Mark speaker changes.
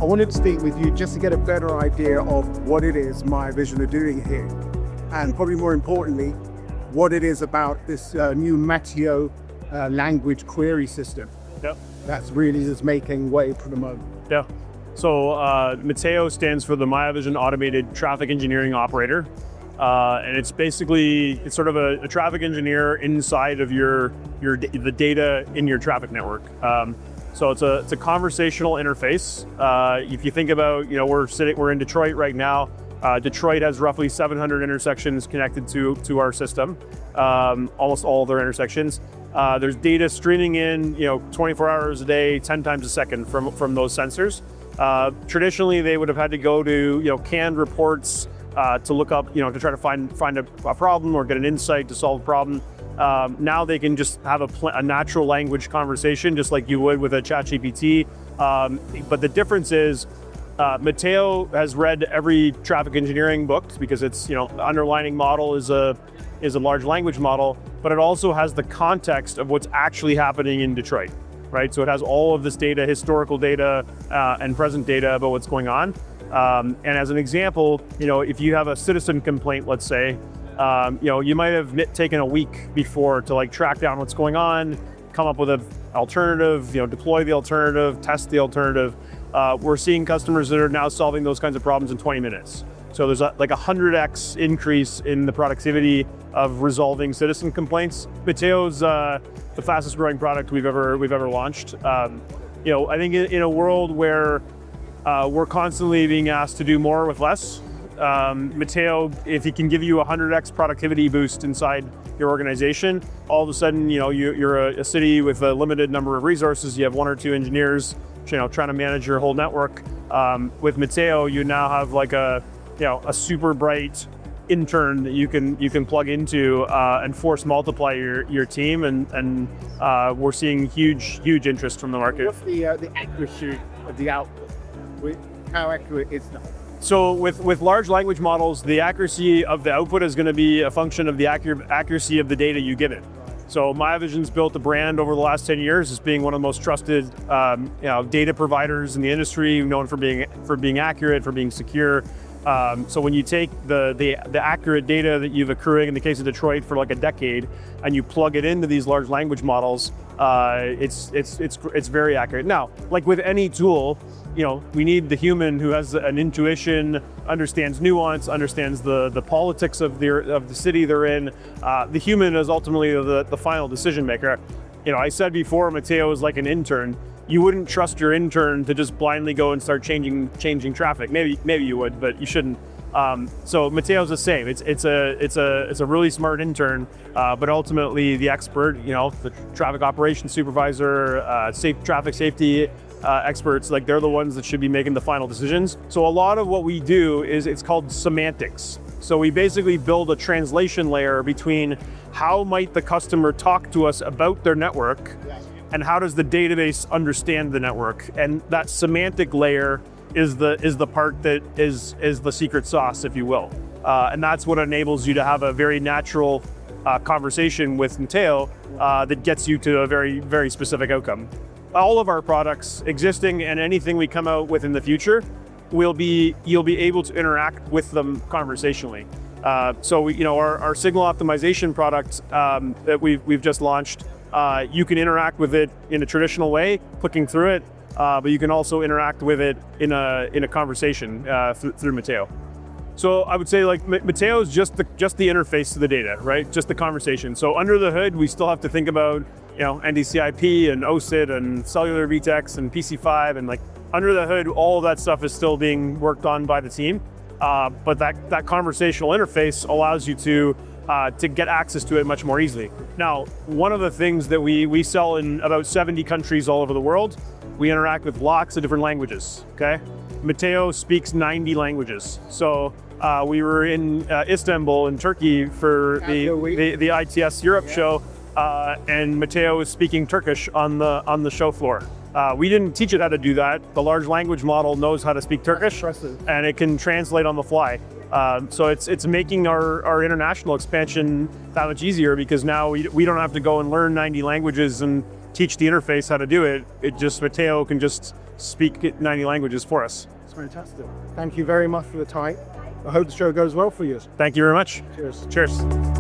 Speaker 1: I wanted to speak with you just to get a better idea of what it is Miovision are doing here. And probably more importantly, what it is about this new MATEO language query system.
Speaker 2: Yep.
Speaker 1: That's really just making way for the moment.
Speaker 2: Yeah. So MATEO stands for the Miovision Automated Traffic Engineering Operator. And it's basically, it's sort of a traffic engineer inside of the data in your traffic network. So it's a conversational interface. If you think about, we're in Detroit right now. Detroit has roughly 700 intersections connected to our system, almost all of their intersections. There's data streaming in, 24 hours a day, 10 times a second from those sensors. Traditionally, they would have had to go to, canned reports to look up, to try to find a problem or get an insight to solve a problem. Now they can just have a natural language conversation, just like you would with a ChatGPT. But the difference is, MATEO has read every traffic engineering book because it's, the underlying model is a large language model, but it also has the context of what's actually happening in Detroit, right? So it has all of this data, historical data, and present data about what's going on. And as an example, if you have a citizen complaint, let's say, you might have taken a week before to track down what's going on, come up with an alternative, deploy the alternative, test the alternative. We're seeing customers that are now solving those kinds of problems in 20 minutes. So there's a 100x increase in the productivity of resolving citizen complaints. MATEO's the fastest growing product we've ever launched. I think in a world where we're constantly being asked to do more with less, MATEO, if it can give you a 100x productivity boost inside your organization, all of a sudden, you're a city with a limited number of resources. You have 1 or 2 engineers, trying to manage your whole network. With MATEO, you now have a super bright intern that you can plug into and force multiply your team, and we're seeing huge interest from the market.
Speaker 1: What's the accuracy of the output? How accurate is that?
Speaker 2: So with large language models, the accuracy of the output is going to be a function of the accuracy of the data you give it. So Miovision's built a brand over the last 10 years as being one of the most trusted data providers in the industry, known for being accurate, for being secure. So when you take the accurate data that you've accruing in the case of Detroit for a decade, and you plug it into these large language models, it's very accurate. Now, like with any tool, we need the human who has an intuition, understands nuance, understands the politics of the city they're in. The human is ultimately the final decision maker. I said before, MATEO is like an intern. You wouldn't trust your intern to just blindly go and start changing traffic. Maybe you would, but you shouldn't. So MATEO's the same. It's a really smart intern, but ultimately the expert, the traffic operations supervisor, traffic safety experts, they're the ones that should be making the final decisions. So a lot of what we do it's called semantics. So we basically build a translation layer between how might the customer talk to us about their network, and how does the database understand the network. And that semantic layer is the part that is the secret sauce, if you will. And that's what enables you to have a very natural conversation with MATEO that gets you to a very, very specific outcome. All of our products, existing and anything we come out with in the future, you'll be able to interact with them conversationally. So our signal optimization product that we've just launched, you can interact with it in a traditional way, clicking through it, but you can also interact with it in a conversation through MATEO. So I would say MATEO is just the interface to the data, right? Just the conversation. So under the hood, we still have to think about NDCIP and OSIT and cellular VTEX and PC5, and under the hood, all of that stuff is still being worked on by the team. But that conversational interface allows you to get access to it much more easily. Now, one of the things that we sell in about 70 countries all over the world, we interact with lots of different languages, okay? MATEO speaks 90 languages. So we were in Istanbul in Turkey for the ITS Europe show, and MATEO was speaking Turkish on the show floor. We didn't teach it how to do that. The large language model knows how to speak Turkish, and it can translate on the fly. So it's making our international expansion that much easier, because now we don't have to go and learn 90 languages and teach the interface how to do it. MATEO can just speak 90 languages for us.
Speaker 1: It's fantastic. Thank you very much for the time. I hope the show goes well for you.
Speaker 2: Thank you very much.
Speaker 1: Cheers.
Speaker 2: Cheers.